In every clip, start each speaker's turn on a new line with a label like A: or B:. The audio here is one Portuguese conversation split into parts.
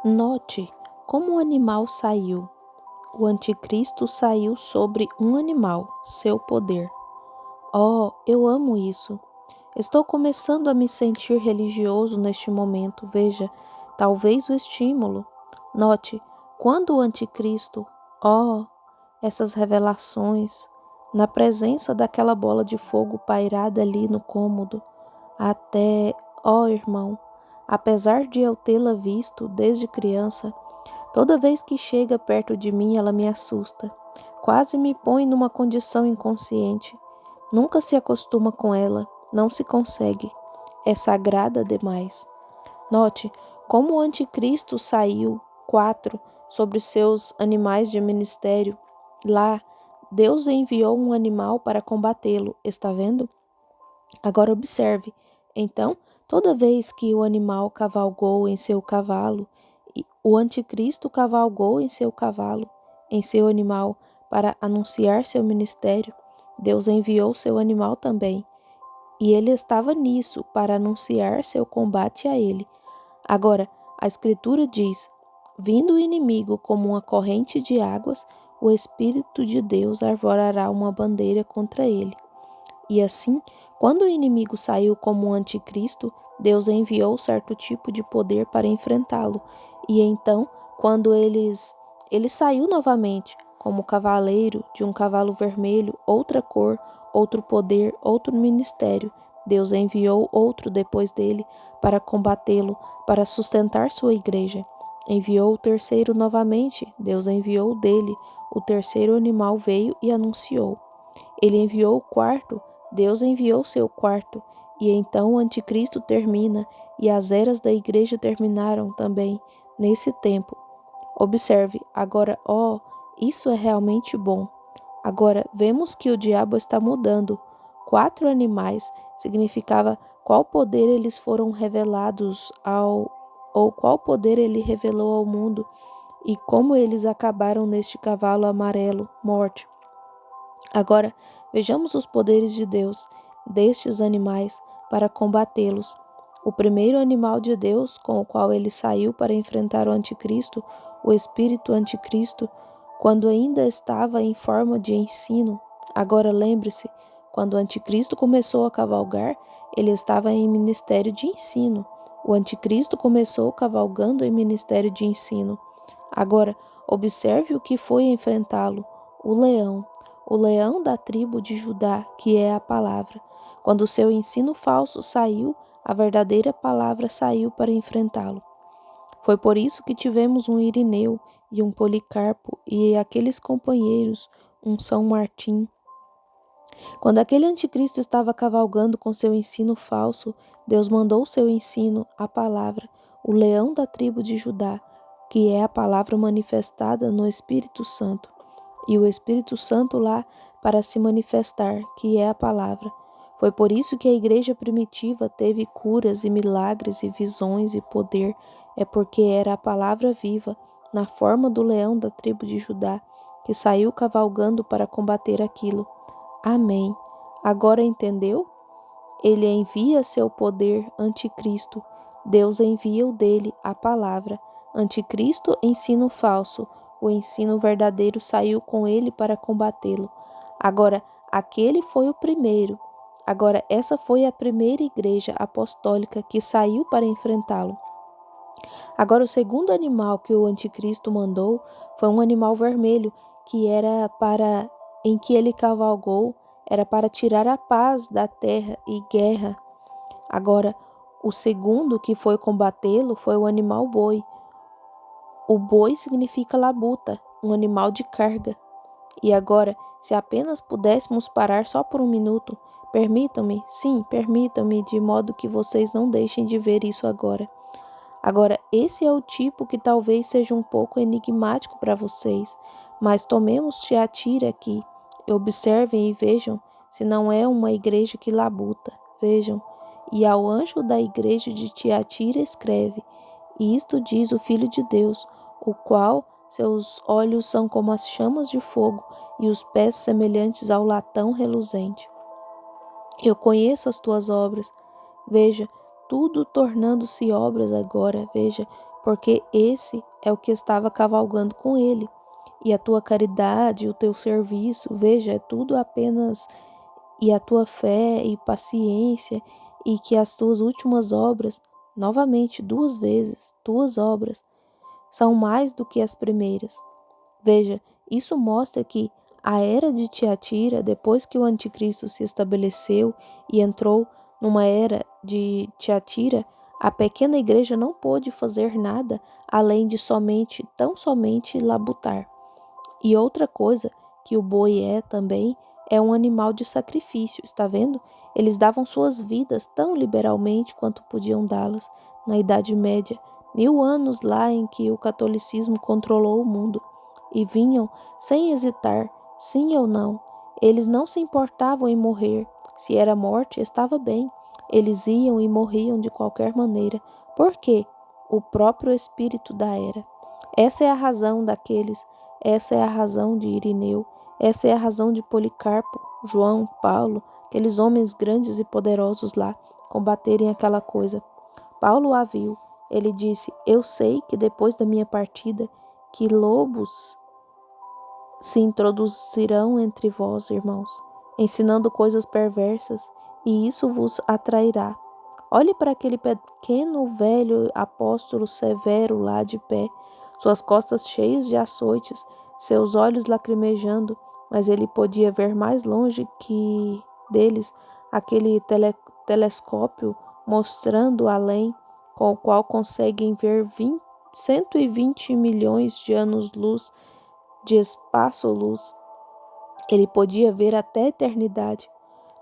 A: Note como o animal saiu. O anticristo saiu sobre um animal, seu poder. Oh, eu amo isso. Estou começando a me sentir religioso neste momento. Veja, talvez o estímulo. Note, quando o anticristo, oh, essas revelações, na presença daquela bola de fogo pairada ali no cômodo, até, oh irmão, apesar de eu tê-la visto desde criança, toda vez que chega perto de mim ela me assusta, quase me põe numa condição inconsciente. Nunca se acostuma com ela, não se consegue. É sagrada demais. Note como o anticristo saiu, 4, sobre seus animais de ministério. Lá, Deus enviou um animal para combatê-lo, está vendo? Agora observe. Então, toda vez que o animal cavalgou em seu cavalo, o anticristo cavalgou em seu cavalo, em seu animal, para anunciar seu ministério, Deus enviou seu animal também. E ele estava nisso, para anunciar seu combate a ele. Agora, a Escritura diz: vindo o inimigo como uma corrente de águas, o Espírito de Deus arvorará uma bandeira contra ele. E assim, quando o inimigo saiu como um anticristo, Deus enviou certo tipo de poder para enfrentá-lo. E então, quando ele saiu novamente, como cavaleiro de um cavalo vermelho, outra cor, outro poder, outro ministério, Deus enviou outro depois dele para combatê-lo, para sustentar sua igreja. Enviou o terceiro novamente, Deus enviou dele. O terceiro animal veio e anunciou. Ele enviou o quarto, Deus enviou seu quarto, e então o anticristo termina, e as eras da igreja terminaram também nesse tempo. Observe, agora, isso é realmente bom. Agora, vemos que o diabo está mudando. 4 animais significava qual poder eles foram revelados ou qual poder ele revelou ao mundo, e como eles acabaram neste cavalo amarelo, morte. Agora, vejamos os poderes de Deus destes animais para combatê-los. O primeiro animal de Deus com o qual ele saiu para enfrentar o anticristo, o espírito anticristo, quando ainda estava em forma de ensino. Agora lembre-se, quando o anticristo começou a cavalgar, ele estava em ministério de ensino. O anticristo começou cavalgando em ministério de ensino. Agora, observe o que foi enfrentá-lo: o leão da tribo de Judá, que é a palavra. Quando o seu ensino falso saiu, a verdadeira palavra saiu para enfrentá-lo. Foi por isso que tivemos um Irineu e um Policarpo e aqueles companheiros, um São Martim. Quando aquele anticristo estava cavalgando com seu ensino falso, Deus mandou seu ensino, a palavra, o leão da tribo de Judá, que é a palavra manifestada no Espírito Santo, e o Espírito Santo lá para se manifestar, que é a palavra. Foi por isso que a igreja primitiva teve curas e milagres e visões e poder, é porque era a palavra viva, na forma do leão da tribo de Judá, que saiu cavalgando para combater aquilo. Amém. Agora entendeu? Ele envia seu poder anticristo. Deus envia o dele, a palavra. Anticristo, ensino falso. O ensino verdadeiro saiu com ele para combatê-lo. Agora, aquele foi o primeiro. Agora, essa foi a primeira igreja apostólica que saiu para enfrentá-lo. Agora, o segundo animal que o anticristo mandou foi um animal vermelho, que era para em que ele cavalgou, era para tirar a paz da terra e guerra. Agora, o segundo que foi combatê-lo foi o animal boi. O boi significa labuta, um animal de carga. E agora, se apenas pudéssemos parar só por um minuto, permitam-me, sim, permitam-me, de modo que vocês não deixem de ver isso agora. Agora, esse é o tipo que talvez seja um pouco enigmático para vocês, mas tomemos Tiatira aqui. Observem e vejam se não é uma igreja que labuta. Vejam. E ao anjo da igreja de Tiatira escreve: e isto diz o Filho de Deus, o qual seus olhos são como as chamas de fogo e os pés semelhantes ao latão reluzente. Eu conheço as tuas obras. Veja, tudo tornando-se obras agora, veja, porque esse é o que estava cavalgando com ele. E a tua caridade, o teu serviço, veja, é tudo apenas, e a tua fé e paciência, e que as tuas últimas obras, novamente, 2 vezes, tuas obras, são mais do que as primeiras. Veja, isso mostra que a era de Tiatira, depois que o anticristo se estabeleceu e entrou numa era de Tiatira, a pequena igreja não pôde fazer nada além de tão somente labutar. E outra coisa que o boi é também é um animal de sacrifício, está vendo? Eles davam suas vidas tão liberalmente quanto podiam dá-las na Idade Média, 1000 anos lá em que o catolicismo controlou o mundo. E vinham sem hesitar, sim ou não. Eles não se importavam em morrer. Se era morte, estava bem. Eles iam e morriam de qualquer maneira. Por quê? O próprio espírito da era. Essa é a razão daqueles, essa é a razão de Irineu, essa é a razão de Policarpo, João, Paulo, aqueles homens grandes e poderosos lá, combaterem aquela coisa. Paulo a viu. Ele disse: eu sei que depois da minha partida, que lobos se introduzirão entre vós, irmãos, ensinando coisas perversas, e isso vos atrairá. Olhe para aquele pequeno velho apóstolo severo lá de pé, suas costas cheias de açoites, seus olhos lacrimejando, mas ele podia ver mais longe que deles aquele telescópio mostrando além, com o qual conseguem ver 120 milhões de anos-luz de espaço-luz. Ele podia ver até a eternidade.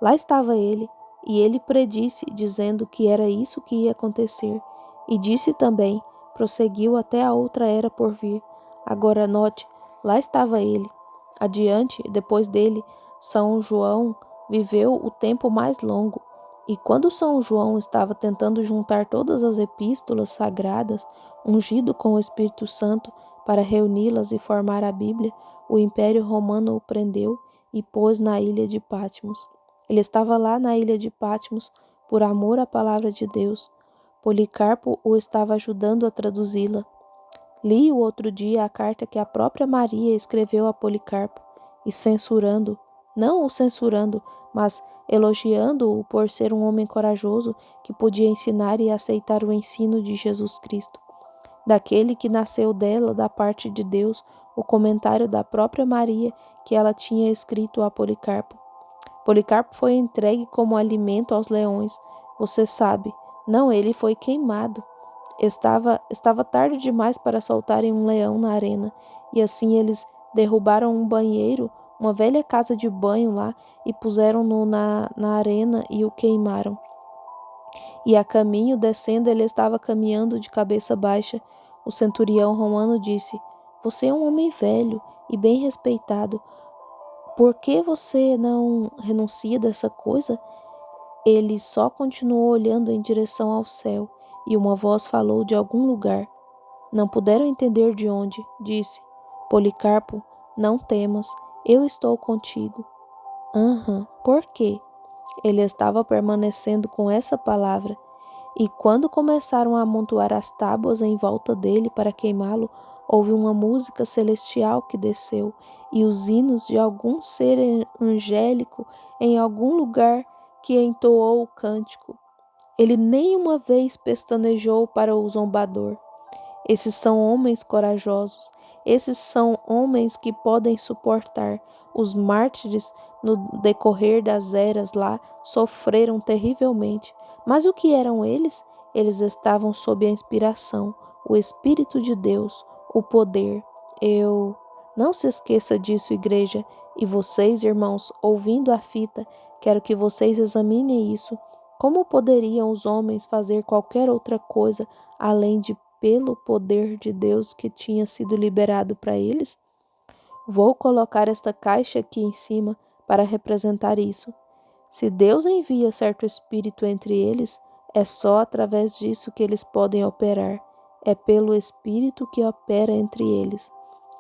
A: Lá estava ele, e ele predisse, dizendo que era isso que ia acontecer. E disse também, prosseguiu até a outra era por vir. Agora note, lá estava ele. Adiante, depois dele, São João viveu o tempo mais longo. E quando São João estava tentando juntar todas as epístolas sagradas, ungido com o Espírito Santo, para reuni-las e formar a Bíblia, o Império Romano o prendeu e pôs na ilha de Patmos. Ele estava lá na ilha de Patmos por amor à palavra de Deus. Policarpo o estava ajudando a traduzi-la. Li o outro dia a carta que a própria Maria escreveu a Policarpo, e censurando, não o censurando, mas elogiando-o por ser um homem corajoso que podia ensinar e aceitar o ensino de Jesus Cristo. Daquele que nasceu dela, da parte de Deus, o comentário da própria Maria que ela tinha escrito a Policarpo. Policarpo foi entregue como alimento aos leões. Você sabe, não, ele foi queimado. Estava tarde demais para soltarem um leão na arena, e assim eles derrubaram um banheiro, uma velha casa de banho lá, e puseram-no na arena e o queimaram. E a caminho, descendo, ele estava caminhando de cabeça baixa. O centurião romano disse: você é um homem velho e bem respeitado. Por que você não renuncia dessa coisa? Ele só continuou olhando em direção ao céu, e uma voz falou de algum lugar. Não puderam entender de onde. Disse: Policarpo, não temas, eu estou contigo. Por quê? Ele estava permanecendo com essa palavra. E quando começaram a amontoar as tábuas em volta dele para queimá-lo, houve uma música celestial que desceu, e os hinos de algum ser angélico em algum lugar que entoou o cântico. Ele nem uma vez pestanejou para o zombador. Esses são homens corajosos, esses são homens que podem suportar. Os mártires, no decorrer das eras lá, sofreram terrivelmente. Mas o que eram eles? Eles estavam sob a inspiração, o Espírito de Deus, o poder. Não se esqueça disso, igreja. E vocês, irmãos, ouvindo a fita, quero que vocês examinem isso. Como poderiam os homens fazer qualquer outra coisa além de pelo poder de Deus que tinha sido liberado para eles? Vou colocar esta caixa aqui em cima para representar isso. Se Deus envia certo espírito entre eles, é só através disso que eles podem operar. É pelo espírito que opera entre eles.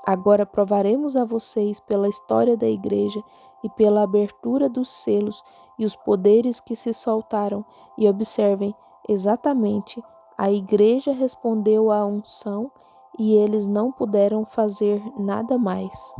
A: Agora provaremos a vocês pela história da igreja e pela abertura dos selos e os poderes que se soltaram. E observem, Exatamente, a igreja respondeu à unção e eles não puderam fazer nada mais.